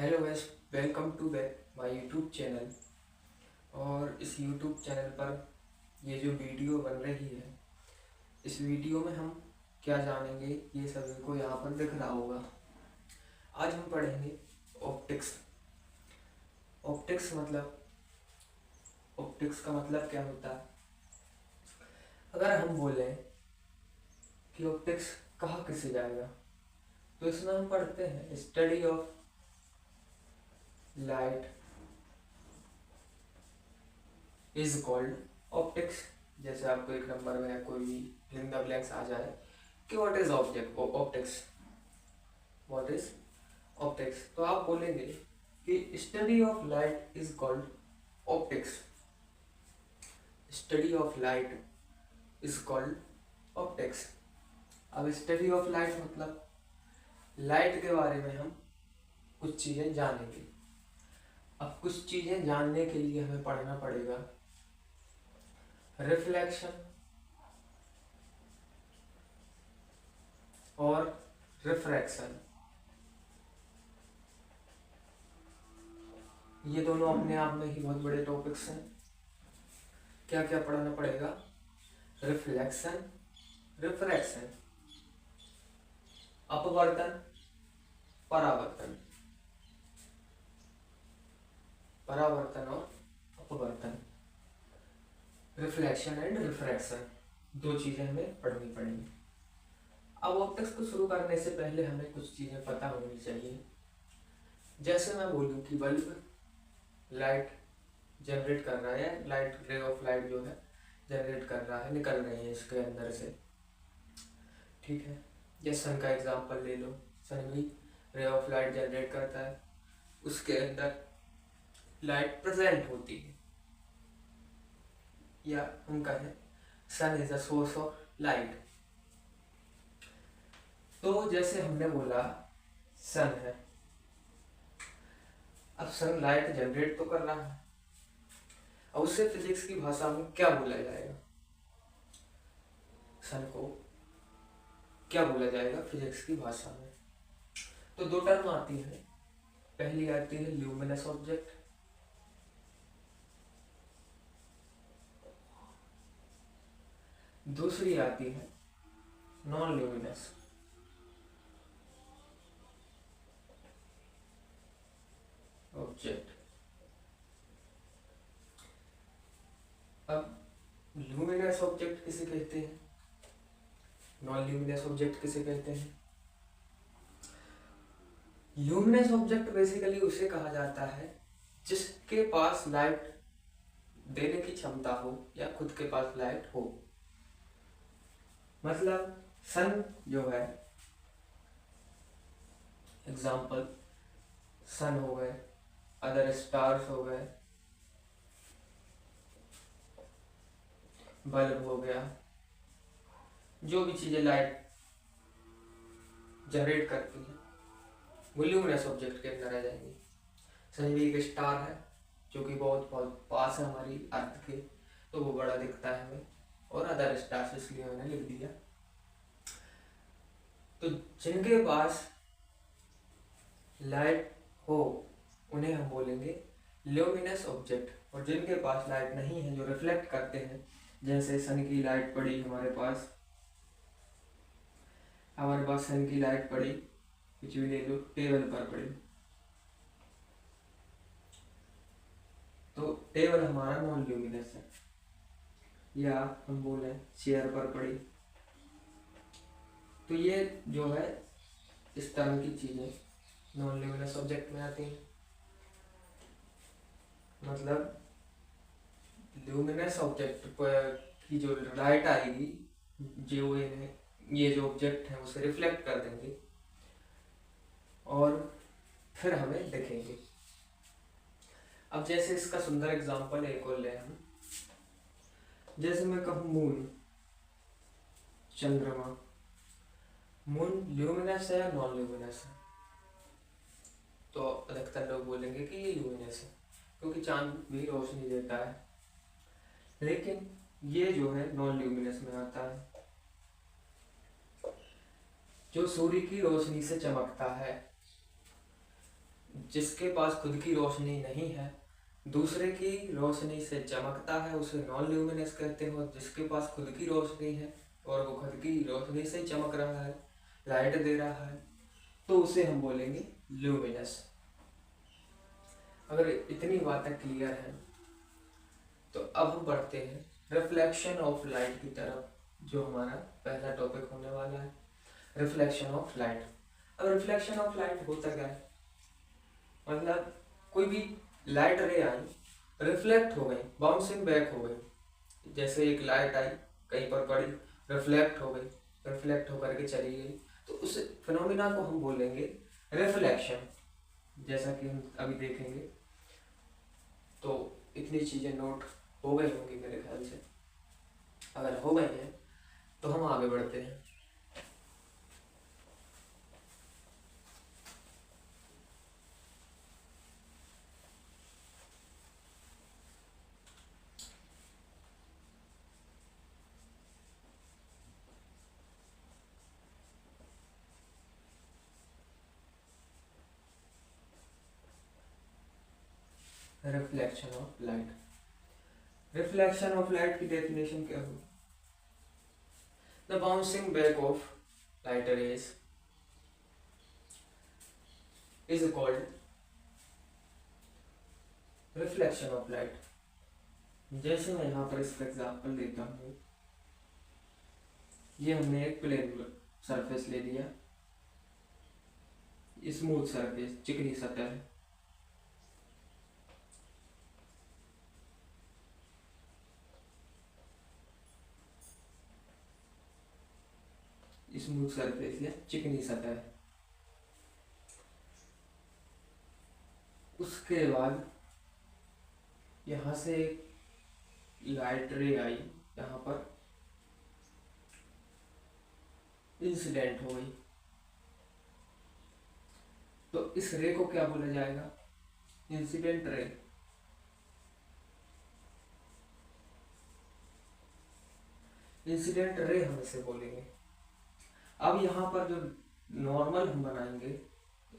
Hello guys, welcome to back my YouTube channel. और इस YouTube channel पर ये जो वीडियो बन रही है, इस वीडियो में हम क्या जानेंगे ये सभी को यहाँ पर दिख रहा होगा। आज हम पढ़ेंगे ऑप्टिक्स। ऑप्टिक्स का मतलब क्या होता है। अगर हम बोलें कि ऑप्टिक्स कहाँ किसे जाएगा, तो इसमें हम पढ़ते हैं study of light is called optics. जैसे आपको एक नंबर में या कोई भी फिल इन द ब्लैंक्स आ जाए कि what is optics, what is optics, तो आप बोलेंगे कि study of light is called optics. Study of light is called optics. अब स्टडी ऑफ लाइट मतलब लाइट के बारे में हम कुछ चीज़ें जानेंगे। अब कुछ चीज़ें जानने के लिए हमें पढ़ना पड़ेगा रिफ्लेक्शन और रिफ्रैक्शन। ये दोनों अपने आप में ही बहुत बड़े टॉपिक्स हैं। क्या क्या पढ़ना पड़ेगा? रिफ्लेक्शन, रिफ्रैक्शन, अपवर्तन, परावर्तन, परावर्तन और अपवर्तन, रिफ्लेक्शन एंड रिफ्रैक्शन, दो चीजें हमें पढ़नी पड़ेंगी। अब ऑप्टिक्स को शुरू करने से पहले हमें कुछ चीजें पता होनी चाहिए। जैसे मैं बोलूं कि बल्ब लाइट जनरेट कर रहा है, लाइट रे ऑफ लाइट जो है जनरेट कर रहा है, निकल रही है इसके अंदर से, ठीक है। या सन का एग्जांपल ले लो, सन भी रे ऑफ लाइट जनरेट करता है, उसके अंदर लाइट प्रेजेंट होती है। या हम कहें sun is a source of light. तो जैसे हमने बोला सन है, अब सन लाइट जनरेट तो कर रहा है, अब उससे फिजिक्स की भाषा में क्या बोला जाएगा? सन को क्या बोला जाएगा फिजिक्स की भाषा में? तो दो टर्म आती है। पहली आती है ल्यूमिनस ऑब्जेक्ट, दूसरी आती है नॉन ल्यूमिनस। ऑब्जेक्ट। अब ल्यूमिनस ऑब्जेक्ट किसे कहते हैं, नॉन ल्यूमिनस ऑब्जेक्ट किसे कहते हैं? ल्यूमिनस ऑब्जेक्ट बेसिकली उसे कहा जाता है जिसके पास लाइट देने की क्षमता हो या खुद के पास लाइट हो। मतलब सन जो है, एग्जाम्पल सन हो गए, अदर स्टार्स हो गए, बल्ब हो गया, जो भी चीजें लाइट जनरेट करती हैं वो ल्यूमिनस ऑब्जेक्ट के अंदर आ जाएंगी। सन भी एक स्टार है जो कि बहुत बहुत पास है हमारी अर्थ के, तो वो बड़ा दिखता है हमें, और अदर स्टार्स इसलिए मैंने लिख दिया। तो जिनके पास लाइट हो उन्हें हम बोलेंगे ल्यूमिनस ऑब्जेक्ट, और जिनके पास लाइट नहीं है, जो रिफ्लेक्ट करते हैं, जैसे सन की लाइट पड़ी हमारे पास सन की लाइट पड़ी, कुछ भी ले लो, टेबल पर पड़ी, तो टेबल हमारा नॉन ल्यूमिनस है। या हम बोले चेयर पर पड़ी, तो ये जो है इस तरह की चीजें नॉन ल्यूमिनस ऑब्जेक्ट में आती हैं। मतलब ल्यूमिनस ऑब्जेक्ट पर की जो लाइट आएगी, जो ये जो ऑब्जेक्ट है उसे रिफ्लेक्ट कर देंगे और फिर हमें दिखेंगे। अब जैसे इसका सुंदर एग्जांपल एक और ले हम, जैसे मैं कहूँ मून, चंद्रमा। मून ल्यूमिनस है या नॉन ल्यूमिनस है? तो अधिकतर लोग बोलेंगे कि ये ल्यूमिनस है, क्योंकि चांद भी रोशनी देता है। लेकिन ये जो है नॉन ल्यूमिनस में आता है, जो सूर्य की रोशनी से चमकता है, जिसके पास खुद की रोशनी नहीं है, दूसरे की रोशनी से चमकता है, उसे नॉन ल्यूमिनस कहते हैं। और जिसके पास खुद की रोशनी है और वो खुद की रोशनी से चमक रहा है, लाइट दे रहा है, तो उसे हम बोलेंगे ल्यूमिनस। अगर इतनी बातें क्लियर हैं तो अब हम बढ़ते हैं रिफ्लेक्शन ऑफ लाइट की तरफ, जो हमारा पहला टॉपिक होने वाला है, रिफ्लेक्शन ऑफ लाइट। अब रिफ्लेक्शन ऑफ लाइट होता क्या है, मतलब कोई भी लाइट रे आई, रिफ्लेक्ट हो गई, बाउंसिंग बैक हो गई। जैसे एक लाइट आई, कहीं पर पड़ी, रिफ्लेक्ट हो गई, रिफ्लेक्ट होकर के चली गई, तो उस फिनोमिना को हम बोलेंगे रिफ्लेक्शन। जैसा कि हम अभी देखेंगे। तो इतनी चीजें नोट हो गई होंगी मेरे ख्याल से। अगर हो गई हैं तो हम आगे बढ़ते हैं। Reflection of light. Reflection of light की डेफिनेशन क्या हो? The bouncing back of light rays is called reflection of light. जैसे मैं यहाँ पर इसका एग्जाम्पल देता हूँ, ये हमने एक प्लेन सरफेस ले लिया, स्मूथ सरफेस, चिकनी सतह है। स्मूथ सरफेस या चिकनी सतह है। उसके बाद यहाँ से लाइट रे आई, यहाँ पर इंसिडेंट हो गई, तो इस रे को क्या बोला जाएगा? Incident ray. इंसिडेंट रे हम इसे बोलेंगे। अब यहाँ पर जो नॉर्मल हम बनाएंगे,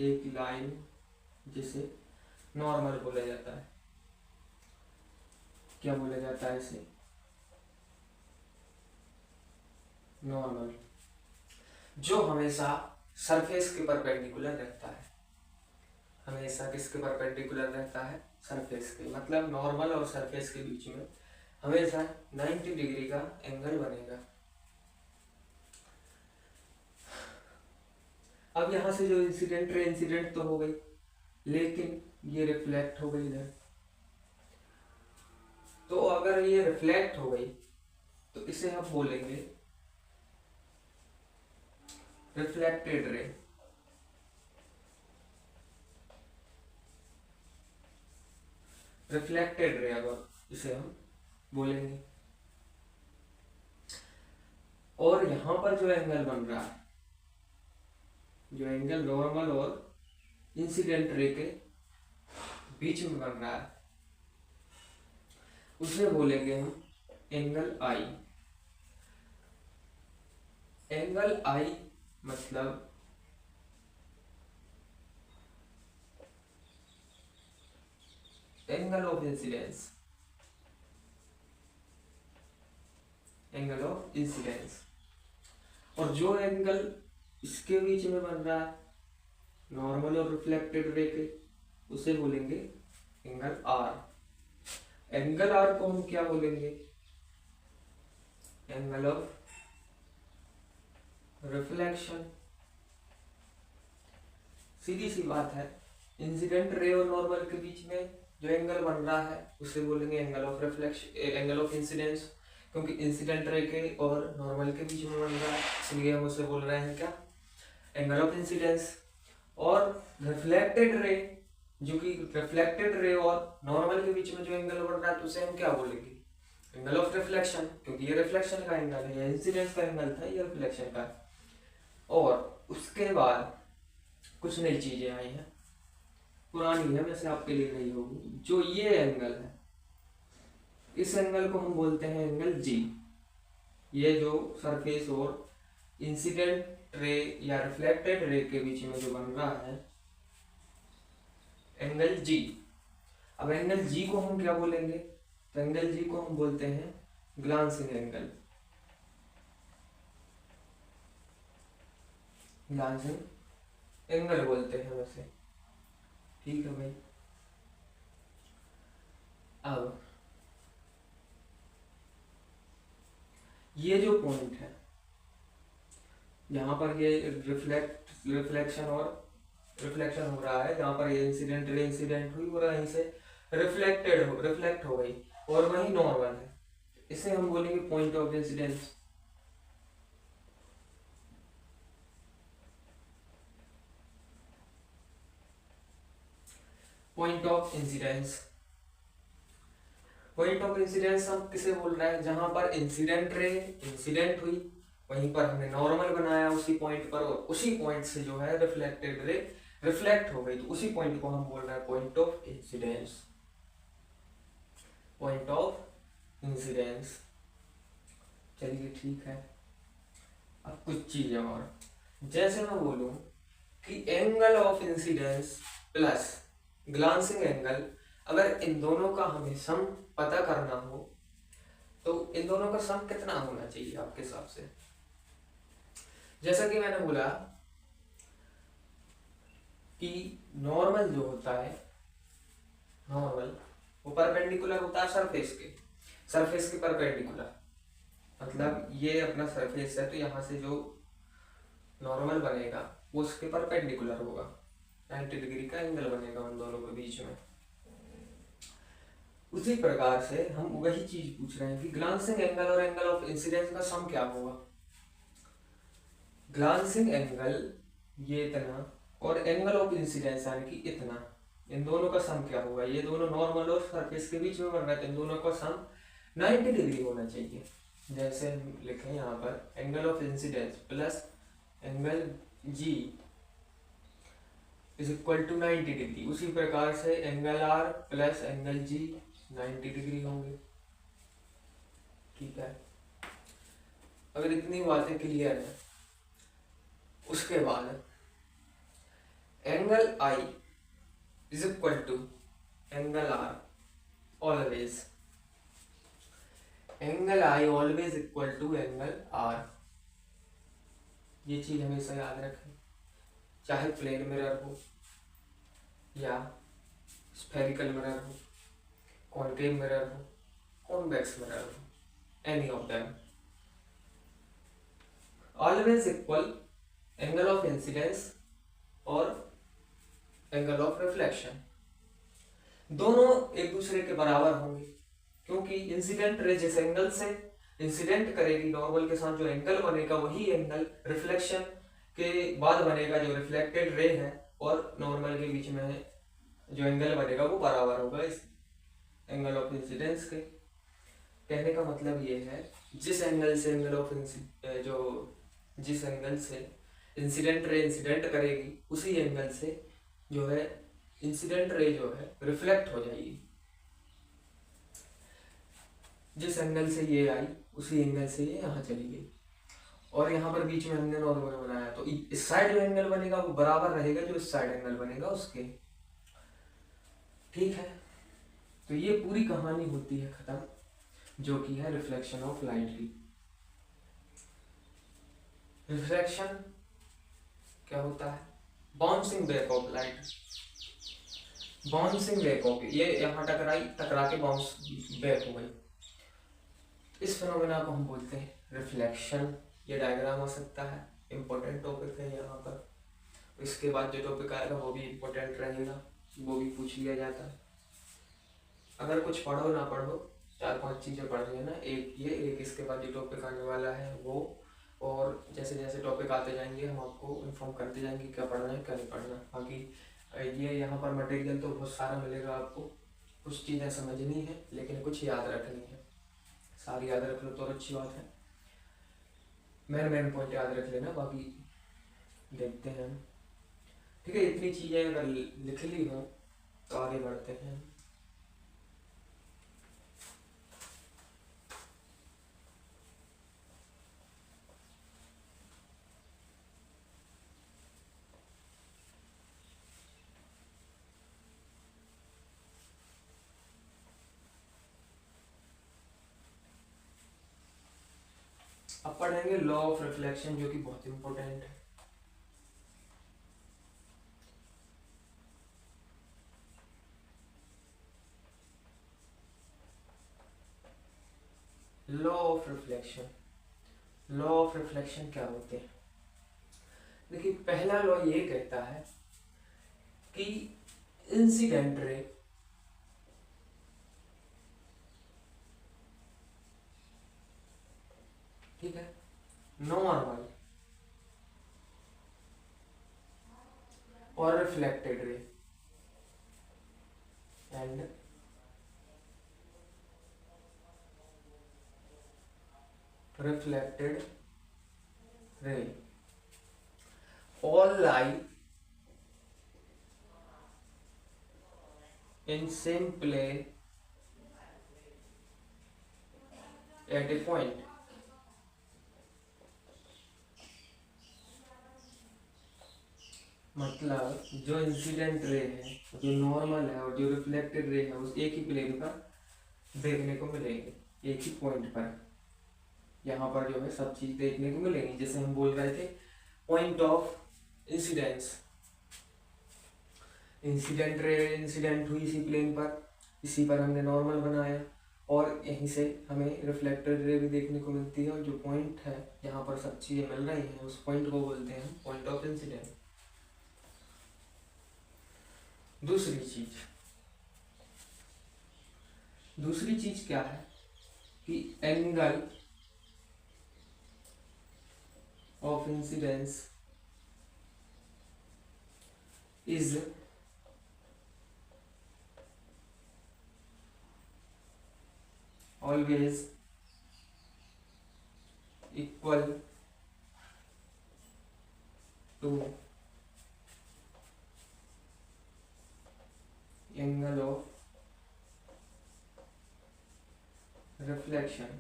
एक लाइन जिसे नॉर्मल बोला जाता है। क्या बोला जाता है इसे? नॉर्मल, जो हमेशा सरफेस के परपेंडिकुलर रहता है। हमेशा किसके परपेंडिकुलर रहता है? सरफेस के। मतलब नॉर्मल और सरफेस के बीच में हमेशा 90 डिग्री का एंगल बनेगा। अब यहाँ से जो इंसिडेंट तो हो गई, लेकिन ये रिफ्लेक्ट हो गई इधर। तो अगर ये रिफ्लेक्ट हो गई तो इसे हम बोलेंगे रिफ्लेक्टेड रे। रिफ्लेक्टेड रे अगर इसे हम बोलेंगे। और यहां पर जो एंगल बन रहा है, जो एंगल नॉर्मल और इंसिडेंट रे के बीच में बन रहा है, उसे बोलेंगे हम एंगल आई। एंगल आई मतलब angle of incidence. Angle of incidence. और जो एंगल इसके बीच में बन रहा है, नॉर्मल और रिफ्लेक्टेड रे के, उसे बोलेंगे एंगल आर। एंगल आर को हम क्या बोलेंगे? Angle of reflection. सीधी सी बात है, इंसिडेंट रे और नॉर्मल के बीच में जो एंगल बन रहा है उसे बोलेंगे angle of reflection, angle of incidence. क्योंकि इंसिडेंट रे के और नॉर्मल के बीच में बन रहा है, इसलिए हम उसे बोल रहे हैं क्या? Angle of incidence. और रिफ्लेक्टेड रे, जो कि रिफ्लेक्टेड रे और नॉर्मल के बीच में जो एंगल बन रहा है, तो उसे हम क्या बोलेंगे? Angle of reflection. क्योंकि ये रिफ्लेक्शन का एंगल है, ये इंसिडेंस का एंगल था, ये रिफ्लेक्शन का। और उसके बाद कुछ नई चीजें आई हैं, पुरानी है, वैसे आपके लिए नहीं होगी। जो ये एंगल है, इस एंगल को हम बोलते हैं एंगल जी। ये जो सरफेस और इंसिडेंट रे या रिफ्लेक्टेड रे के बीच में जो बन रहा है, एंगल जी। अब एंगल जी को हम क्या बोलेंगे, तो एंगल जी को हम बोलते हैं ग्लांसिंग एंगल। ग्लांसिंग एंगल बोलते हैं वैसे, ठीक है भाई। अब ये जो पॉइंट है यहाँ पर ये रिफ्लेक्शन हो रहा है, जहाँ पर ये इंसिडेंट हुई और यहीं से रिफ्लेक्ट हो गई और वही नॉर्मल है, इसे हम बोलेंगे point of incidence. Point of incidence, point of incidence हम किसे बोल रहे हैं, जहां पर इंसिडेंट हुई वहीं पर हमने नॉर्मल बनाया उसी पॉइंट पर, और उसी पॉइंट से जो है रिफ्लेक्टेड रे रिफ्लेक्ट हो गई, तो उसी पॉइंट को हम बोल रहे हैं point of incidence. Point of incidence, चलिए ठीक है। अब कुछ चीजें और, जैसे मैं बोलूं कि angle of incidence plus glancing angle, अगर इन दोनों का हमें सम पता करना हो तो इन दोनों का सम कितना होना चाहिए आपके हिसाब से। जैसा कि मैंने बोला कि नॉर्मल जो होता है, नॉर्मल वो परपेंडिकुलर होता है सरफेस के परपेंडिकुलर, मतलब ये अपना सरफेस है तो यहाँ से जो नॉर्मल बनेगा वो उसके परपेंडिकुलर होगा, 90 डिग्री का एंगल बनेगा उन दोनों के बीच में। उसी प्रकार से हम वही चीज पूछ रहे हैं कि ग्लांसिंग एंगल और एंगल ऑफ इंसिडेंस का सम क्या होगा। ग्लांसिंग एंगल ये इतना और एंगल ऑफ इंसिडेंस यानी कि इतना, इन दोनों का सम क्या होगा। ये दोनों नॉर्मल और सरफेस के बीच में बन रहा है तो इन दोनों का सम 90 डिग्री होना चाहिए। जैसे हम लिखें यहाँ पर angle of incidence plus angle G is equal to 90 degree, उसी प्रकार से angle R plus angle G 90 degree होंगे, ठीक है। अगर इतनी बातें क्लियर है, उसके बाद angle I is equal to angle R always, angle I always equal to angle R. ये चीज हमेशा याद रखें, चाहे प्लेन मिरर हो या स्फेरिकल मिरर हो, कॉन्केव मिरर हो, कॉन्वेक्स मिरर हो, any of them, always equal angle of incidence और एंगल ऑफ रिफ्लेक्शन, दोनों एक दूसरे के बराबर होंगे, क्योंकि इंसिडेंट रे जिस एंगल से इंसिडेंट करेगी नॉर्मल के साथ जो एंगल बनेगा वही एंगल रिफ्लेक्शन के बाद बनेगा जो रिफ्लेक्टेड रे है, और नॉर्मल के बीच में जो एंगल बनेगा वो बराबर होगा इस एंगल ऑफ इंसिडेंस के। कहने का मतलब ये है जिस एंगल से एंगल ऑफ जिस एंगल से इंसिडेंट रे इंसिडेंट करेगी उसी एंगल से जो है इंसिडेंट रे जो है रिफ्लेक्ट हो जाएगी। जिस एंगल से ये आई उसी एंगल से ये यहाँ चली गई, और यहाँ पर बीच में हमने नॉर्मल बनाया तो इस साइड जो एंगल बनेगा वो बराबर रहेगा जो इस साइड एंगल बनेगा उसके, ठीक है। तो ये पूरी कहानी होती है खत्म, जो कि है रिफ्लेक्शन ऑफ लाइट की। रिफ्लेक्शन क्या होता है, bouncing back of light, bouncing back of, ये यहाँ टकरा के बाउंस बैक हो गई, इस फिनोमेना को हम बोलते हैं रिफ्लेक्शन। ये डायग्राम आ सकता है, इम्पोर्टेंट टॉपिक है यहाँ पर। इसके बाद जो टॉपिक आएगा वो भी इम्पोर्टेंट रहेगा, वो भी पूछ लिया जाता है। अगर कुछ पढ़ो ना पढ़ो 4-5 चीज़ें पढ़ लेना, एक ये एक इसके बाद जो टॉपिक आने वाला है वो, और जैसे जैसे टॉपिक आते जाएंगे हम आपको इन्फॉर्म करते जाएंगे क्या पढ़ना है क्या नहीं पढ़ना। बाकी ये यहाँ पर मटेरियल तो बहुत सारा मिलेगा आपको, कुछ चीज़ें समझनी है लेकिन कुछ याद रखनी है, सारी याद रख लो तो अच्छी बात है, मेन पॉइंट याद रख लेना, बाकी देखते हैं। ठीक है, इतनी चीज़ें अगर लिख ली हो तो आगे बढ़ते हैं। अब पढ़ेंगे लॉ ऑफ रिफ्लेक्शन, जो कि बहुत इंपॉर्टेंट है। Law of reflection, law of reflection क्या होते हैं? देखिए, पहला लॉ ये कहता है कि इंसिडेंट रे ठीक है, नॉर्मल और reflected ray and reflected ray all lie in same plane at a point। मतलब जो इंसिडेंट रे है, जो नॉर्मल है और जो रिफ्लेक्टेड रे है, उस एक ही प्लेन पर देखने को मिलेंगे, एक ही पॉइंट पर। यहाँ पर जो है सब चीज देखने को मिलेंगी। जैसे हम बोल रहे थे point of incidence, incident ray incident हुई इसी प्लेन पर, इसी पर हमने नॉर्मल बनाया और यहीं से हमें रिफ्लेक्टेड रे भी देखने को मिलती है। और जो पॉइंट है जहाँ पर सब चीजें मिल रही हैं, उस पॉइंट को बोलते हैं पॉइंट ऑफ इंसिडेंट। दूसरी चीज क्या है कि angle of incidence is always equal to angle of reflection।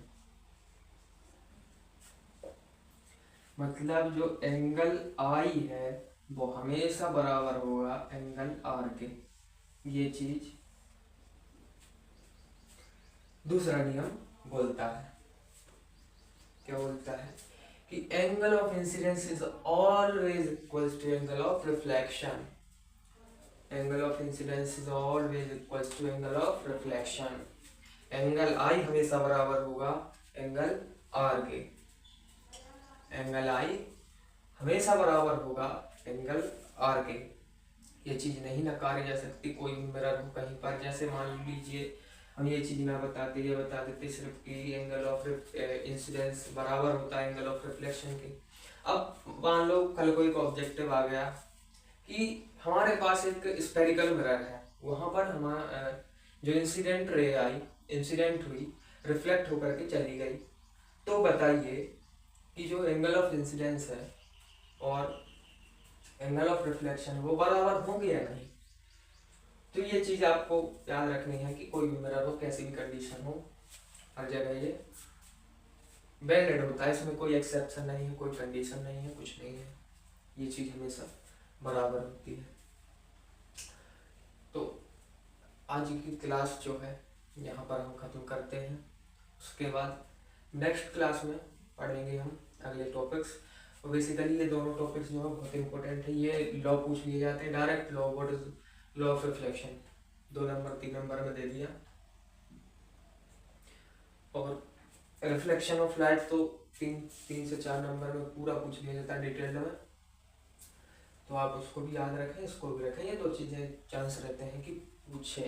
मतलब जो एंगल आई है वो हमेशा बराबर होगा एंगल आर के। ये चीज दूसरा नियम बोलता है। क्या बोलता है कि angle of incidence is always equals to angle of reflection. Angle of incidence is always equals to angle of reflection. Angle I हमेशा बराबर होगा एंगल आर के। एंगल आई हमेशा बराबर होगा एंगल आर के। ये चीज नहीं नकारी जा सकती। कोई मिरर हो कहीं पर, जैसे मान लीजिए हम ये चीज ना बताते, ये बता देते सिर्फ कि एंगल ऑफ इंसिडेंस बराबर होता है एंगल ऑफ रिफ्लेक्शन के। अब मान लो कल कोई ऑब्जेक्टिव आ गया कि हमारे पास एक स्फेरिकल मिरर है, वहां पर हमारा जो इंसिडेंट रे आई, इंसिडेंट हुई, रिफ्लेक्ट होकर के चली गई, तो बताइए कि जो एंगल ऑफ इंसिडेंस है और एंगल ऑफ रिफ्लेक्शन वो बराबर होंगे या नहीं। तो ये चीज आपको याद रखनी है कि कोई भी मिरर हो, कैसी भी कंडीशन हो, हर जगह ये वैलिड होता है। इसमें कोई एक्सेप्शन नहीं है, कोई कंडीशन नहीं है, कुछ नहीं है। ये चीज हमेशा बराबर होती है। तो आज की क्लास जो है यहाँ पर हम खत्म करते हैं। उसके बाद नेक्स्ट क्लास में पढ़ेंगे हम अगले टॉपिक्स। और बेसिकली ये दोनों टॉपिक्स जो है बहुत इंपॉर्टेंट है। ये लॉ पूछ लिए जाते हैं direct. Law what is law of reflection 2 number 3 number में दे दिया, और रिफ्लेक्शन ऑफ लाइट तो 3 से 4 नंबर में पूरा पूछ लिया जाता है डिटेल में। तो आप उसको भी याद रखें, इसको भी रखें। ये 2 चीजें चांस रहते हैं कि पूछे।